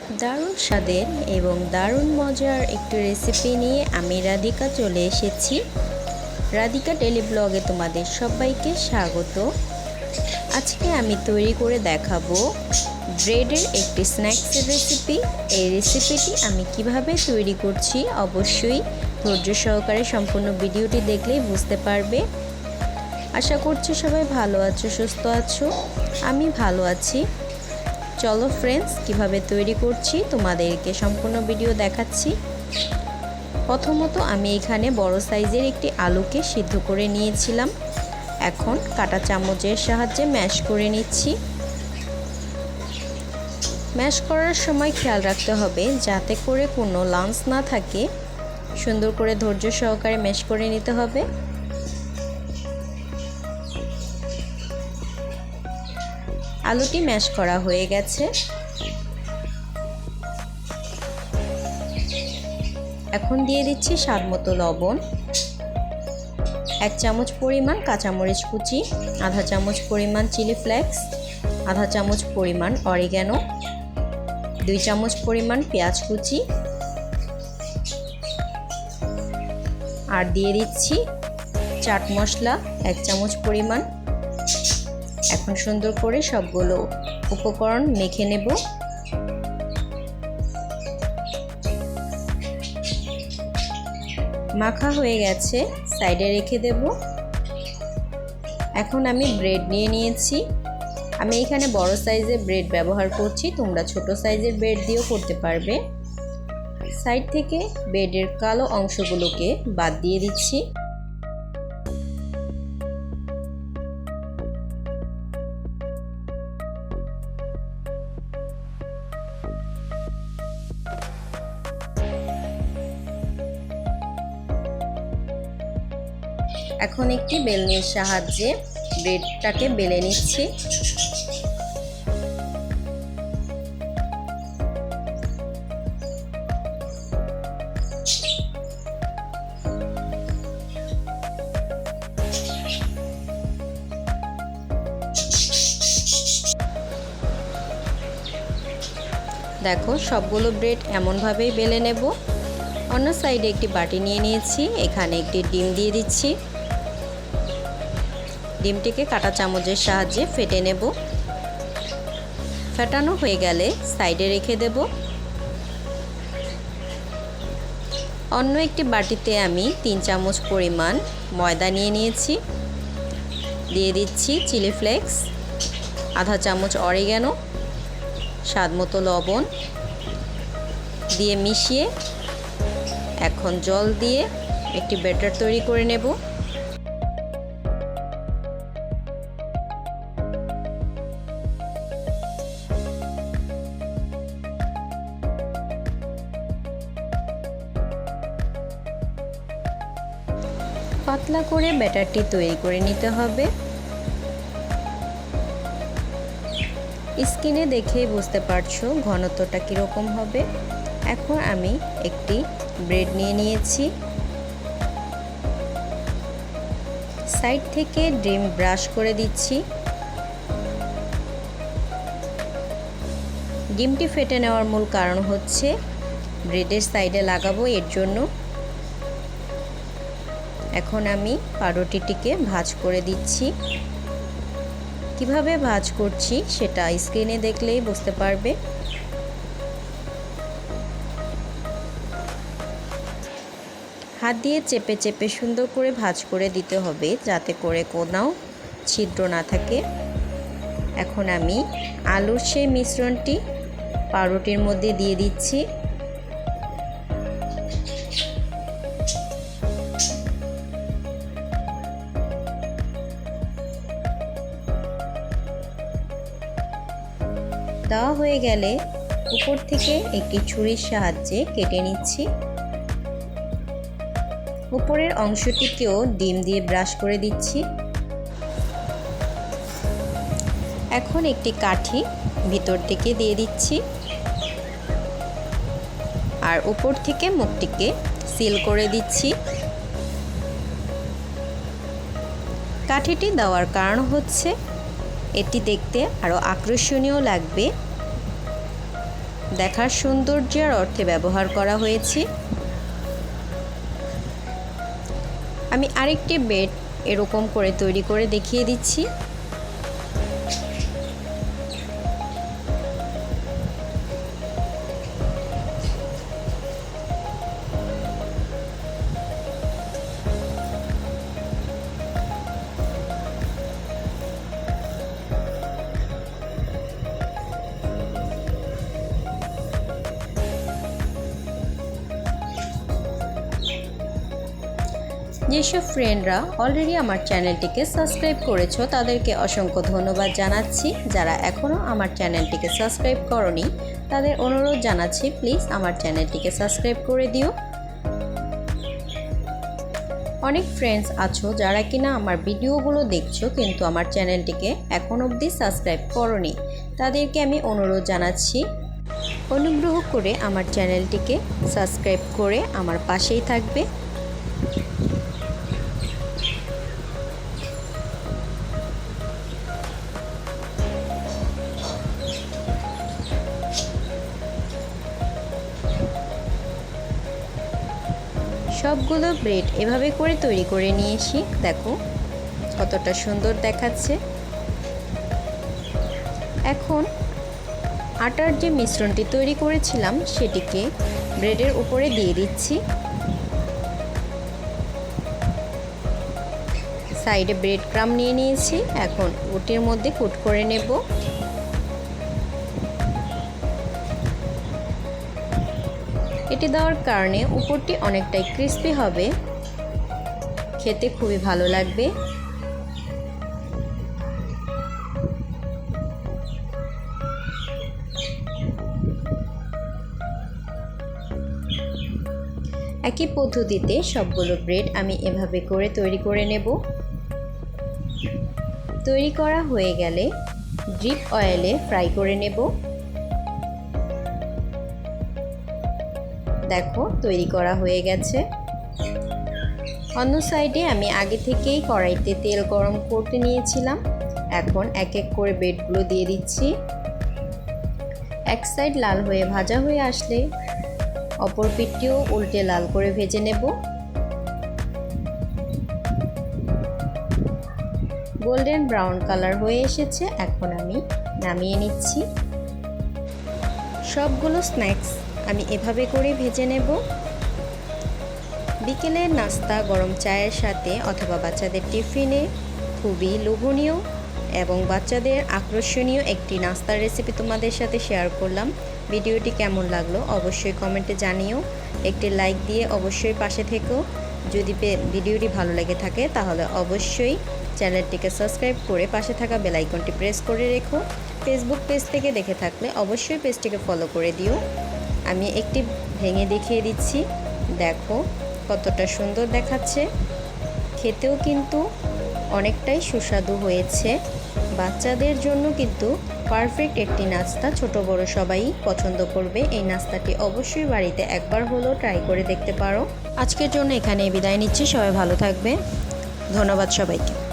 দারুণ স্বাদের এবং দারুণ মজার একটি রেসিপি নিয়ে আমি রাধিকা চলে এসেছি। রাধিকা ডেলি ব্লগে তোমাদের সবাইকে স্বাগত। আজকে আমি তৈরি করে দেখাবো ব্রেডের একটি স্ন্যাক্সের রেসিপি। এই রেসিপিটি আমি কিভাবে তৈরি করছি অবশ্যই ধৈর্য সহকারে সম্পূর্ণ ভিডিওটি দেখলেই বুঝতে পারবে। আশা করছি সবাই ভালো আছো, সুস্থ আছো। আমি ভালো আছি। চলো ফ্রেন্ডস, কিভাবে তৈরি করছি তোমাদেরকে সম্পূর্ণ ভিডিও দেখাচ্ছি। প্রথমত আমি এখানে বড় সাইজের একটি আলুকে সিদ্ধ করে নিয়েছিলাম। এখন কাঁটা চামচের সাহায্যে ম্যাশ করে নিচ্ছি। ম্যাশ করার সময় খেয়াল রাখতে হবে যাতে করে কোনো লাম্পস না থাকে। সুন্দর করে ধৈর্য সহকারে ম্যাশ করে নিতে হবে। আলুটি ম্যাশ করা হয়ে গেছে। এখন দিয়ে দিচ্ছি স্বাদ মতো লবণ, 1 চামচ পরিমাণ কাঁচামরিচ কুচি, আধা চামচ পরিমাণ চিলি ফ্লেক্স, আধা চামচ পরিমাণ অরিগ্যানো, 2 চামচ পরিমাণ পেঁয়াজ কুচি, আর দিয়ে দিচ্ছি চাট মশলা 1 চামচ পরিমাণ। এখন সুন্দর করে সবগুলো উপকরণ মেখে নেব। মাখা হয়ে গেছে, সাইডে রেখে দেব। এখন আমি ব্রেড নিয়ে নিয়েছি। আমি এখানে বড় সাইজের ব্রেড ব্যবহার করছি, তোমরা ছোট সাইজের ব্রেড দিয়েও করতে পারবে। সাইড থেকে ব্রেডের কালো অংশগুলোকে বাদ দিয়ে দিচ্ছি। এখন একটি বেলনির সাহায্যে ব্রেডটাকে বেলে নিচ্ছি। দেখো সবগুলো ব্রেড এমনভাবেই বেলে নেব। অন্য সাইডে একটি বাটি নিয়ে নিয়েছি, এখানে একটি ডিম দিয়ে দিচ্ছি। ডিমটিকে কাঁটা চামচের সাহায্যে ফেটে নেব। ফেটানো হয়ে গেলে সাইডে রেখে দেব। অন্য একটি বাটিতে আমি 3 চামচ পরিমাণ ময়দা নিয়ে নিয়েছি। দিয়ে দিচ্ছি চিলি ফ্লেক্স, আধা চামচ অরিগ্যানো, স্বাদ মতো লবণ দিয়ে মিশিয়ে এখন জল দিয়ে একটি ব্যাটার তৈরি করে নেব। পাতলা করে ব্যাটারটি তৈরি করে নিতে হবে। স্ক্রিনে দেখেই বুঝতে পারছো ঘনত্বটা কীরকম হবে। এখন আমি একটি ব্রেড নিয়ে নিয়েছি। সাইড থেকে ডিম ব্রাশ করে দিচ্ছি। ডিমটি ফেটে নেওয়ার মূল কারণ হচ্ছে ব্রেডের সাইডে লাগাবো, এর জন্য। এখন আমি পাউরুটিটিকে ভাঁজ করে দিচ্ছি। কিভাবে ভাঁজ করছি সেটা স্ক্রিনে দেখলেই বুঝতে পারবে। হাত দিয়ে চেপে চেপে সুন্দর করে ভাঁজ করে দিতে হবে যাতে করে কোনাও ছিদ্র না থাকে। এখন আমি আলুর সেই মিশ্রণটি পাউরুটির মধ্যে দিয়ে দিচ্ছি। দেওয়া হয়ে গেলে উপর থেকে একটি ছুরির সাহায্যে কেটে নিচ্ছি। উপরের অংশটিকেও ডিম দিয়ে ব্রাশ করে দিচ্ছি। এখন একটি কাঠি ভিতর থেকে দিয়ে দিচ্ছি আর উপর থেকে মুখটিকে সিল করে দিচ্ছি। কাঠিটি দেওয়ার কারণ হচ্ছে এটি দেখতে আরও আকর্ষণীয় লাগবে। দেখার সৌন্দর্যের অর্থে ব্যবহার করা হয়েছে। আমি আরেকটি ব্রেড এরকম করে তৈরি করে দেখিয়ে দিচ্ছি। যেসব ফ্রেন্ডরা অলরেডি আমার চ্যানেলটিকে সাবস্ক্রাইব করেছো তাদেরকে অসংখ্য ধন্যবাদ জানাচ্ছি। যারা এখনও আমার চ্যানেলটিকে সাবস্ক্রাইব করনি তাদের অনুরোধ জানাচ্ছি, প্লিজ আমার চ্যানেলটিকে সাবস্ক্রাইব করে দিও। অনেক ফ্রেন্ডস আছো যারা কিনা আমার ভিডিওগুলো দেখছো কিন্তু আমার চ্যানেলটিকে এখন অবধি সাবস্ক্রাইব করনি, তাদেরকে আমি অনুরোধ জানাচ্ছি অনুগ্রহ করে আমার চ্যানেলটিকে সাবস্ক্রাইব করে আমার পাশেই থাকবে। সবগুলো ব্রেড এভাবে করে তৈরি করে নিয়েছি, দেখো কতটা সুন্দর দেখাচ্ছে। এখন আটার যে মিশ্রণটি তৈরি করেছিলাম সেটিকে ব্রেডের উপরে দিয়ে দিচ্ছি। সাইডে ব্রেড ক্রাম্ব নিয়ে নিয়েছি, এখন ওটির মধ্যে কোট করে নেব। এটি দেওয়ার কারণে উপরটি অনেকটাই ক্রিস্পি হবে, খেতে খুবই ভালো লাগবে। একই পদ্ধতিতে সবগুলো ব্রেড আমি এভাবে করে তৈরি করে নেব। তৈরি করা হয়ে গেলে ডিপ অয়েলে ফ্রাই করে নেব। দেখো তৈরি করা হয়ে গেছে। অন্য সাইডে আমি আগে থেকেই কড়াইতে তেল গরম করতে নিয়েছিলাম। এখন এক এক করে ব্রেডগুলো দিয়ে দিচ্ছি। এক সাইড লাল হয়ে ভাজা হয়ে আসলে অপর পিঠটিও উল্টে লাল করে ভেজে নেব। গোল্ডেন ব্রাউন কালার হয়ে এসেছে, এখন আমি নামিয়ে নিচ্ছি। সবগুলো স্ন্যাক্স আমি এভাবে করে ভেজে নেব। বিকেলের নাস্তা গরম চায়ের সাথে অথবা বাচ্চাদের টিফিনে খুবই লোভনীয় এবং বাচ্চাদের আকর্ষণীয় একটি নাস্তার রেসিপি তোমাদের সাথে শেয়ার করলাম। ভিডিওটি কেমন লাগলো অবশ্যই কমেন্টে জানিও। একটি লাইক দিয়ে অবশ্যই পাশে থেকো। যদি ভিডিওটি ভালো লেগে থাকে তাহলে অবশ্যই চ্যানেলটিকে সাবস্ক্রাইব করে পাশে থাকা বেল আইকনটি প্রেস করে রেখো। ফেসবুক পেজ থেকে দেখে থাকলে অবশ্যই পেজটিকে ফলো করে দিও। আমি একটি ভেঙে দেখিয়ে দিচ্ছি, দেখো কতটা সুন্দর দেখাচ্ছে। খেতেও কিন্তু অনেকটাই সুস্বাদু হয়েছে। বাচ্চাদের জন্য কিন্তু পারফেক্ট একটি নাস্তা, ছোট বড় সবাই পছন্দ করবে। এই নাস্তাটি অবশ্যই বাড়িতে একবার হলেও ট্রাই করে দেখতে পারো। আজকের জন্য এখানেই বিদায় নিচ্ছি, সবাই ভালো থাকবে। ধন্যবাদ সবাইকে।